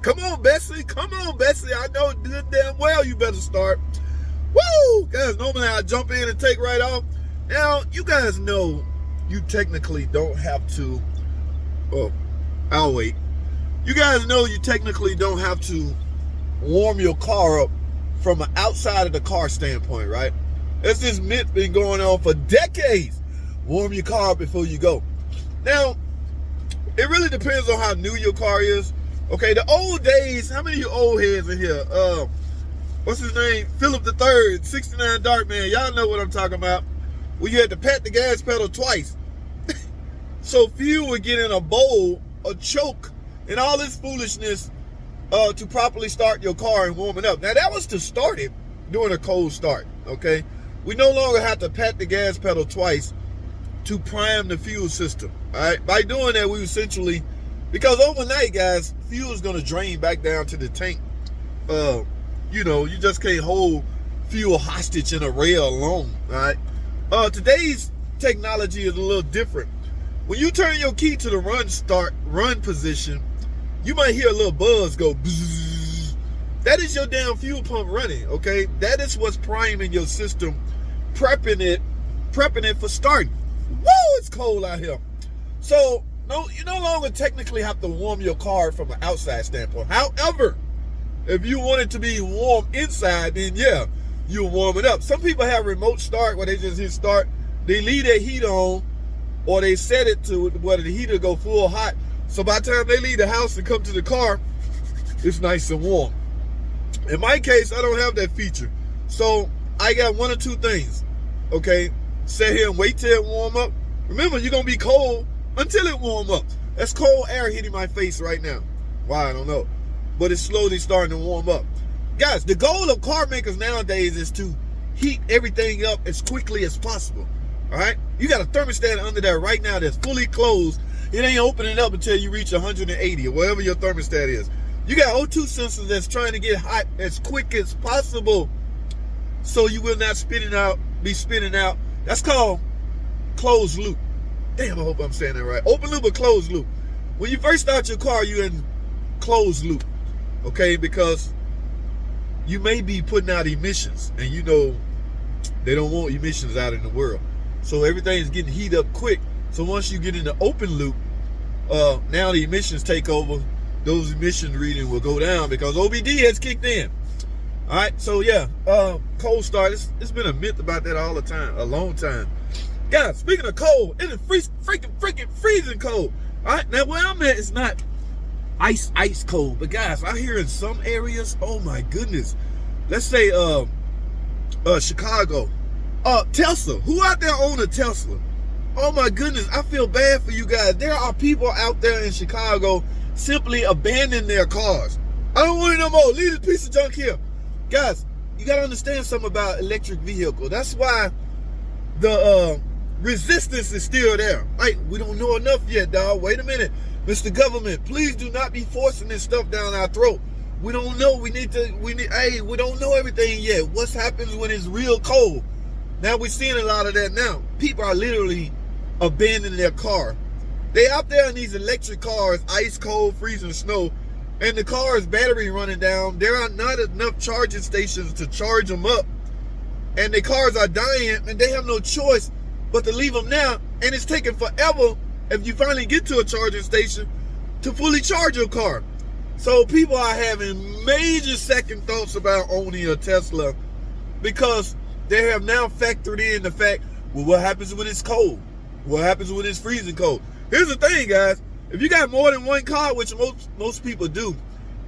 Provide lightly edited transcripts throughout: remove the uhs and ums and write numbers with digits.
Come on, Bessie. Come on, Bessie. I know good damn well you better start. Woo! Guys, normally I jump in and take right off. Now, you guys know you technically don't have to. Oh, I'll wait. You guys know you technically don't have to warm your car up from an outside of the car standpoint, right? That's this myth been going on for decades. Warm your car up before you go. Now, it really depends on how new your car is. Okay, the old days, how many of you old heads in here? What's his name? Philip III, 69 Dark Man. Y'all know what I'm talking about. Where you had to pat the gas pedal twice. So fuel would get in a bowl, a choke, and all this foolishness to properly start your car and warm it up. Now, that was to start it during a cold start, okay? We no longer have to pat the gas pedal twice to prime the fuel system, all right? By doing that, we essentially, because overnight, guys, fuel is going to drain back down to the tank. You know, you just can't hold fuel hostage in a rail alone, all right? Today's technology is a little different. When you turn your key to the run position, you might hear a little buzz go bzzz. That is your damn fuel pump running, okay? That is what's priming your system, prepping it for starting. Woo, it's cold out here. So, no, you no longer technically have to warm your car from an outside standpoint. However, if you want it to be warm inside, then yeah, you'll warm it up. Some people have remote start where they just hit start, they leave their heat on, or they set it to where the heater go full hot. So by the time they leave the house and come to the car, it's nice and warm. In my case, I don't have that feature. So I got one or two things, okay? Sit here and wait till it warm up. Remember, you're going to be cold until it warm up. That's cold air hitting my face right now. Why, I don't know. But it's slowly starting to warm up. Guys, the goal of car makers nowadays is to heat everything up as quickly as possible. All right? You got a thermostat under there right now that's fully closed. It ain't opening up until you reach 180 or whatever your thermostat is. You got O2 sensors that's trying to get hot as quick as possible so you will not be spitting out. That's called closed loop. Damn, I hope I'm saying that right. Open loop or closed loop. When you first start your car, you're in closed loop, okay? Because you may be putting out emissions, and you know they don't want emissions out in the world. So everything's getting heated up quick. So once you get in the open loop, now the emissions take over. Those emission readings will go down because OBD has kicked in. All right, so yeah, cold start. It's been a myth about that all the time, a long time. Guys, speaking of cold, it is freaking freezing cold. All right, now where I'm at is not ice cold, but guys, I hear in some areas, oh my goodness. Let's say Chicago, Tesla. Who out there own a Tesla? Oh my goodness, I feel bad for you guys. There are people out there in Chicago simply abandoning their cars. I don't want it no more. Leave this piece of junk here. Guys, you got to understand something about electric vehicle. That's why the resistance is still there. Like, we don't know enough yet, dog. Wait a minute. Mr. Government, please do not be forcing this stuff down our throat. We don't know. We don't know everything yet. What happens when it's real cold? Now we're seeing a lot of that now. People are literally abandoning their car. They out there in these electric cars, ice cold, freezing snow, and the car's battery running down. There are not enough charging stations to charge them up. And the cars are dying, and they have no choice but to leave them now. And it's taking forever, if you finally get to a charging station, to fully charge your car. So people are having major second thoughts about owning a Tesla because they have now factored in the fact, well, what happens when it's cold? What happens when it's freezing cold? Here's the thing, guys. If you got more than one car, which most people do,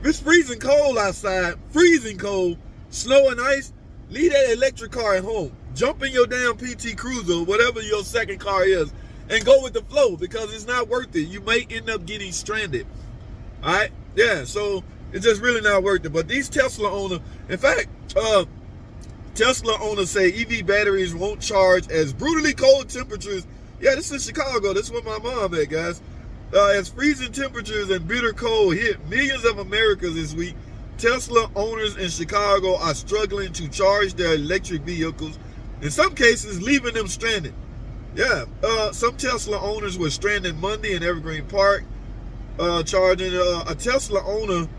if it's freezing cold outside, freezing cold, snow and ice, leave that electric car at home. Jump in your damn PT Cruiser, whatever your second car is, and go with the flow because it's not worth it. You may end up getting stranded. All right? Yeah, so it's just really not worth it. But these Tesla owners, in fact, Tesla owners say EV batteries won't charge as brutally cold temperatures. Yeah, this is Chicago. This is where my mom at, guys. As freezing temperatures and bitter cold hit millions of Americans this week, Tesla owners in Chicago are struggling to charge their electric vehicles, in some cases leaving them stranded. Yeah, some Tesla owners were stranded Monday in Evergreen Park, charging. A Tesla owner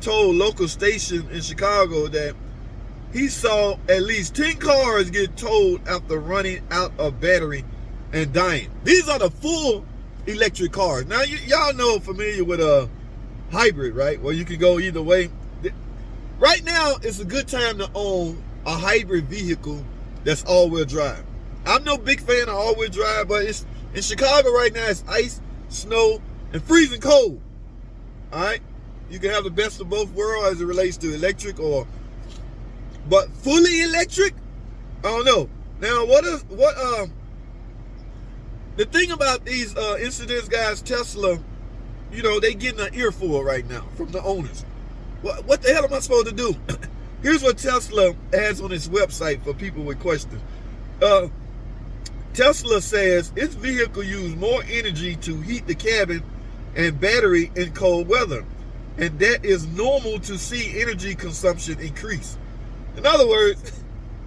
told local station in Chicago that he saw at least 10 cars get towed after running out of battery and dying. These are the full electric cars. Now, y'all know, familiar with a hybrid, right? Where you can go either way. Right now, it's a good time to own a hybrid vehicle that's all-wheel drive. I'm no big fan of all-wheel drive, but it's in Chicago right now. It's ice, snow, and freezing cold. All right, you can have the best of both worlds as it relates to electric, but fully electric, I don't know. Now, the thing about these incidents, guys, Tesla, you know, they getting an earful right now from the owners. What the hell am I supposed to do? Here's what Tesla has on its website for people with questions. Tesla says its vehicle use more energy to heat the cabin and battery in cold weather, and that is normal to see energy consumption increase. In other words,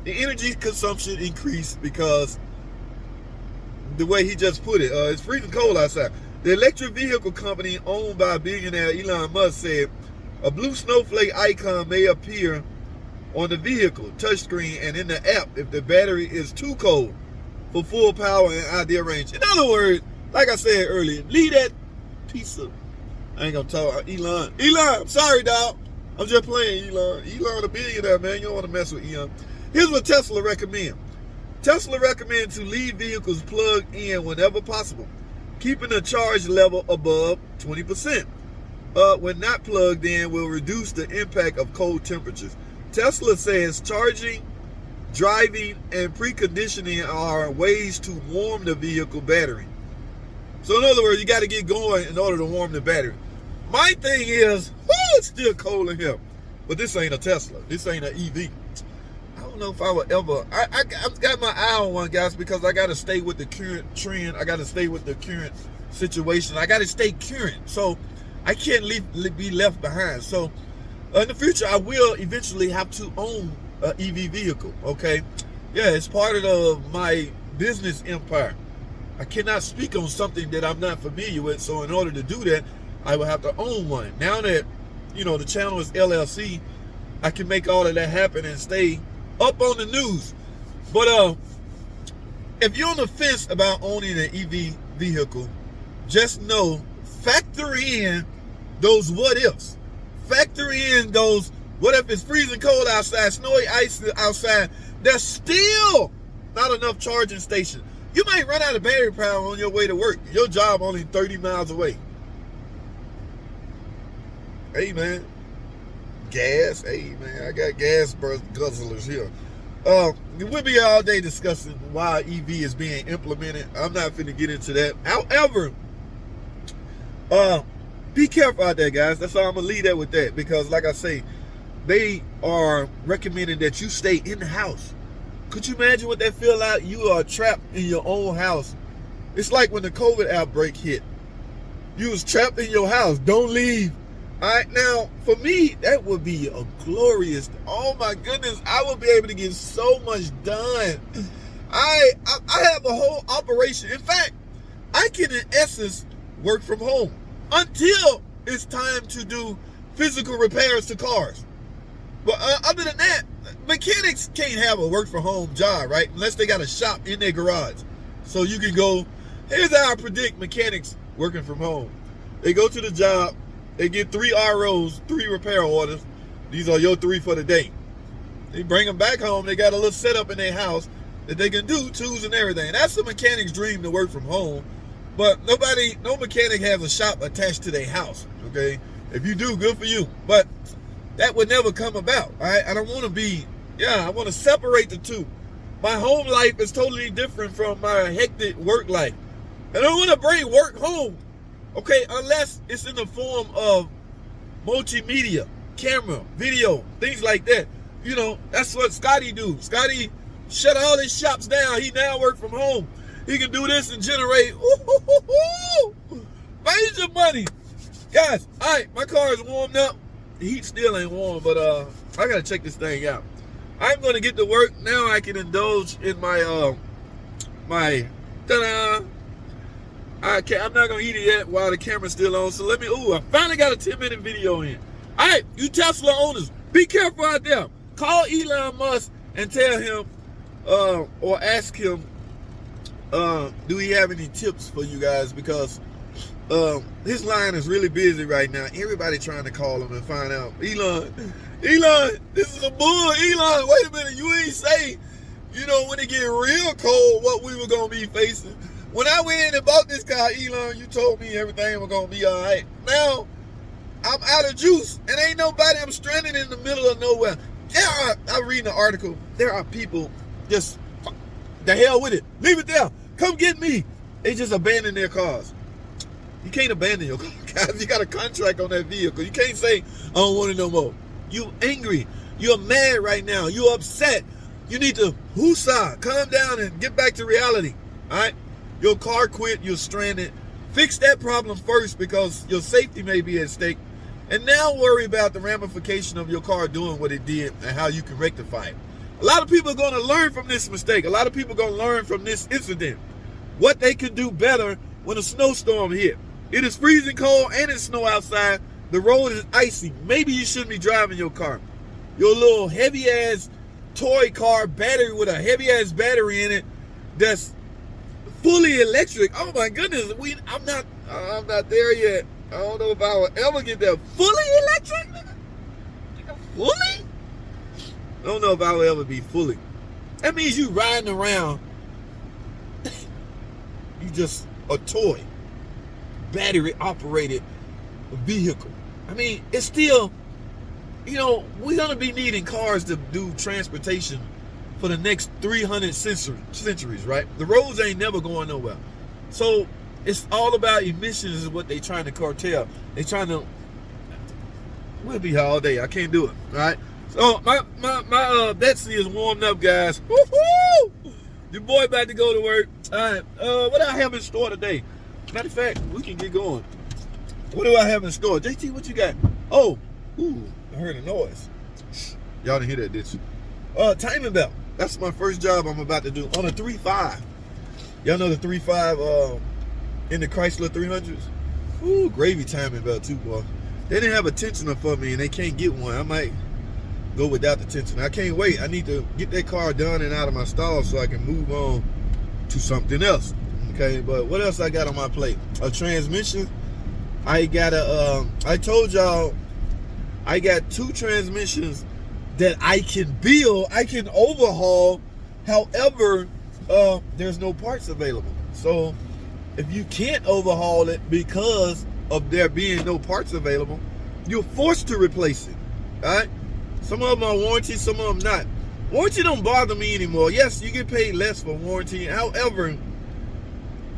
the energy consumption increased because the way he just put it, it's freezing cold outside. The electric vehicle company owned by billionaire Elon Musk said a blue snowflake icon may appear on the vehicle touchscreen and in the app if the battery is too cold for full power and ideal range. In other words, like I said earlier, leave that piece of, I ain't gonna talk, Elon, I'm sorry, dog. I'm just playing, Elon. Elon a billionaire, man. You don't want to mess with Elon. Here's what Tesla recommends. Tesla recommends to leave vehicles plugged in whenever possible, keeping the charge level above 20%. When not plugged in will reduce the impact of cold temperatures. Tesla says charging, driving, and preconditioning are ways to warm the vehicle battery. So in other words, you got to get going in order to warm the battery. My thing is, it's still cold in here. But this ain't a Tesla. This ain't an EV. I don't know if I would ever. I've got my eye on one, guys, because I got to stay with the current trend. I got to stay with the current situation. I got to stay current. So I can't be left behind. So in the future, I will eventually have to own an EV vehicle. Okay. Yeah, it's part of my business empire. I cannot speak on something that I'm not familiar with. So in order to do that, I will have to own one. Now that, you know, the channel is LLC, I can make all of that happen and stay up on the news. But if you're on the fence about owning an EV vehicle, just know, factor in those what ifs. Factor in those, what if it's freezing cold outside, snowy ice outside, there's still not enough charging stations. You might run out of battery power on your way to work. Your job only 30 miles away. Hey, man. Gas. Hey, man. I got gas guzzlers here. We'll be all day discussing why EV is being implemented. I'm not finna get into that. However, be careful out there, guys. That's all I'm gonna leave that with that, because like I say, they are recommending that you stay in the house. Could you imagine what that feel like? You are trapped in your own house. It's like when the COVID outbreak hit. You was trapped in your house. Don't leave. All right, now, for me, that would be a glorious, oh my goodness, I would be able to get so much done. I have a whole operation. In fact, I can, in essence, work from home until it's time to do physical repairs to cars. But other than that, mechanics can't have a work from home job, right? Unless they got a shop in their garage. So you can go, here's how I predict mechanics working from home. They go to the job, they get 3 ROs, 3 repair orders. These are your 3 for the day. They bring them back home. They got a little setup in their house that they can do, tools and everything. That's the mechanic's dream, to work from home. But no mechanic has a shop attached to their house, okay? If you do, good for you. But that would never come about, all right? I don't want to be, I want to separate the two. My home life is totally different from my hectic work life. And I don't want to bring work home. Okay, unless it's in the form of multimedia, camera, video, things like that. You know, that's what Scotty do. Scotty shut all his shops down. He now work from home. He can do this and generate major money. Guys, all right, my car is warmed up. The heat still ain't warm, but I gotta check this thing out. I'm gonna get to work. Now I can indulge in my ta-da. I'm not gonna eat it yet while the camera's still on. So I finally got a 10-minute video in. All right, you Tesla owners, be careful out there. Call Elon Musk and tell him or ask him, do he have any tips for you guys? Because his line is really busy right now. Everybody trying to call him and find out. Elon, this is a bull. Elon, wait a minute. You ain't say, when it get real cold, what we were going to be facing. When I went in and bought this car, Elon, you told me everything was going to be all right. Now, I'm out of juice, and ain't nobody. I'm stranded in the middle of nowhere. I'm reading an article. There are people just, the hell with it. Leave it there. Come get me. They just abandon their cars. You can't abandon your car, guys. You got a contract on that vehicle. You can't say, I don't want it no more. You angry. You're mad right now. You're upset. You need to calm down and get back to reality. All right? Your car quit. You're stranded. Fix that problem first because your safety may be at stake. And now worry about the ramification of your car doing what it did and how you can rectify it. A lot of people are going to learn from this mistake. A lot of people are going to learn from this incident what they can do better when a snowstorm hit. It is freezing cold and it's snow outside. The road is icy. Maybe you shouldn't be driving your car. Your little heavy-ass toy car battery with a heavy-ass battery in it that's fully electric. Oh my goodness, I'm not there yet. I don't know if I will ever get there. Fully electric? Fully? I don't know if I will ever be fully. That means you riding around. You just a toy. Battery operated vehicle. I mean, it's still, we're going to be needing cars to do transportation for the next 300 centuries, right? The roads ain't never going nowhere. So it's all about emissions is what they trying to curtail. They trying to, we'll be here all day. I can't do it, all right? So my Betsy is warmed up, guys. Woo-hoo! Your boy about to go to work. All right, what do I have in store today? Matter of fact, we can get going. What do I have in store? JT, what you got? Oh, I heard a noise. Y'all didn't hear that, did you? Timing belt. That's my first job I'm about to do on a 3.5. Y'all know the 3.5 in the Chrysler 300s? Ooh, gravy timing belt too, boy. They didn't have a tensioner for me and they can't get one. I might go without the tensioner. I can't wait. I need to get that car done and out of my stall so I can move on to something else. Okay, but what else I got on my plate? A transmission. I got I told y'all I got 2 transmissions that I can build, I can overhaul. However, there's no parts available. So if you can't overhaul it because of there being no parts available, you're forced to replace it. All right? Some of them are warranty, some of them not. Warranty don't bother me anymore. Yes, you get paid less for warranty. However,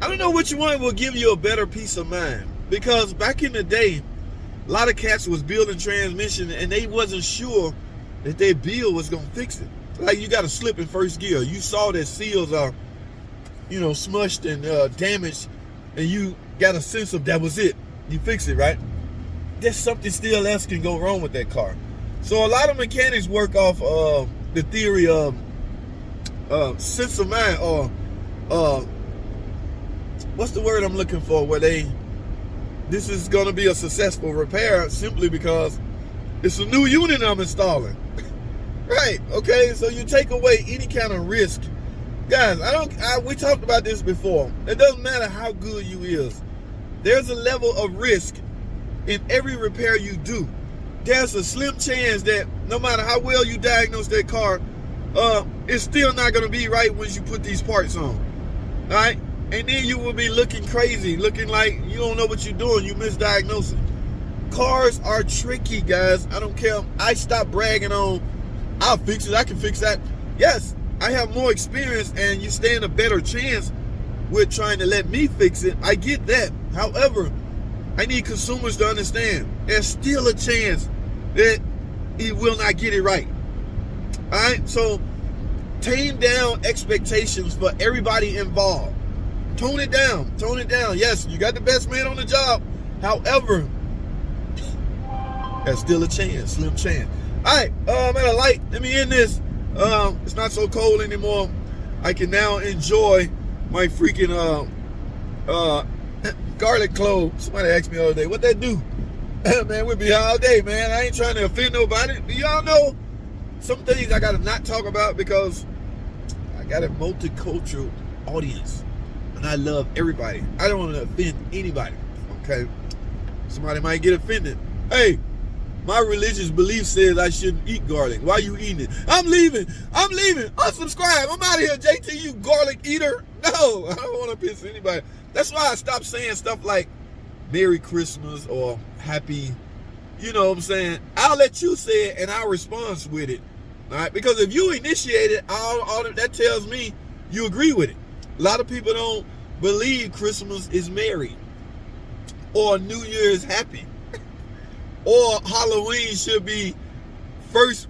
I don't know which one will give you a better peace of mind. Because back in the day, a lot of cats was building transmission and they wasn't sure that their build was gonna fix it. Like you got to slip in first gear. You saw that seals are, smushed and damaged, and you got a sense of that was it. You fix it, right? There's something still else can go wrong with that car. So a lot of mechanics work off the theory of sense of mind, or what's the word I'm looking for? Where this is going to be a successful repair simply because it's a new unit I'm installing. Right, okay, so you take away any kind of risk. Guys, we talked about this before. It doesn't matter how good you is. There's a level of risk in every repair you do. There's a slim chance that no matter how well you diagnose that car, it's still not going to be right once you put these parts on. All right? And then you will be looking crazy, looking like you don't know what you're doing. You misdiagnosing. Cars are tricky, guys. I don't care. I stop bragging on, I'll fix it, I can fix that. Yes, I have more experience and you stand a better chance with trying to let me fix it. I get that. However, I need consumers to understand there's still a chance that he will not get it right. All right, so tame down expectations for everybody involved. Tone it down. Yes, you got the best man on the job. However, there's still a chance, slim chance. All right, I'm at a light. Let me end this. It's not so cold anymore. I can now enjoy my freaking garlic clove. Somebody asked me the other day, what that do? Man, we'll be here all day, man. I ain't trying to offend nobody. Do y'all know some things I gotta not talk about because I got a multicultural audience and I love everybody. I don't want to offend anybody. Okay, somebody might get offended. Hey, my religious belief says I shouldn't eat garlic. Why you eating it? I'm leaving. Unsubscribe. I'm out of here, JT, you garlic eater. No, I don't want to piss anybody. That's why I stopped saying stuff like Merry Christmas or Happy, you know what I'm saying? I'll let you say it and I'll respond with it. All right? Because if you initiate it, all that tells me you agree with it. A lot of people don't believe Christmas is merry or New Year is happy. Or Halloween should be first,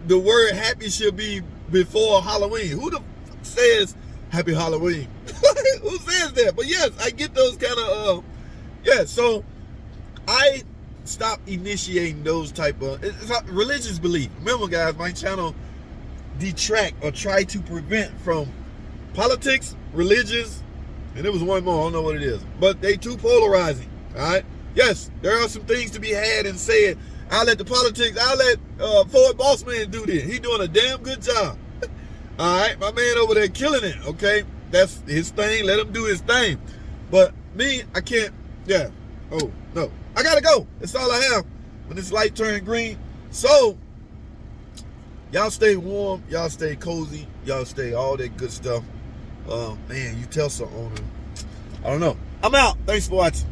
the word happy should be before Halloween. Who the fuck says Happy Halloween? Who says that? But yes, I get those kind of, so I stopped initiating those type of, it's a religious belief. Remember guys, my channel detract or try to prevent from politics, religious, and there was one more, I don't know what it is. But they too polarizing, all right? Yes, there are some things to be had and said. I'll let Ford Bossman do this. He's doing a damn good job. All right, my man over there killing it, okay? That's his thing. Let him do his thing. But me, I can't, Oh, no. I got to go. That's all I have when this light turned green. So, y'all stay warm. Y'all stay cozy. Y'all stay all that good stuff. Man, you tell some owner. I don't know. I'm out. Thanks for watching.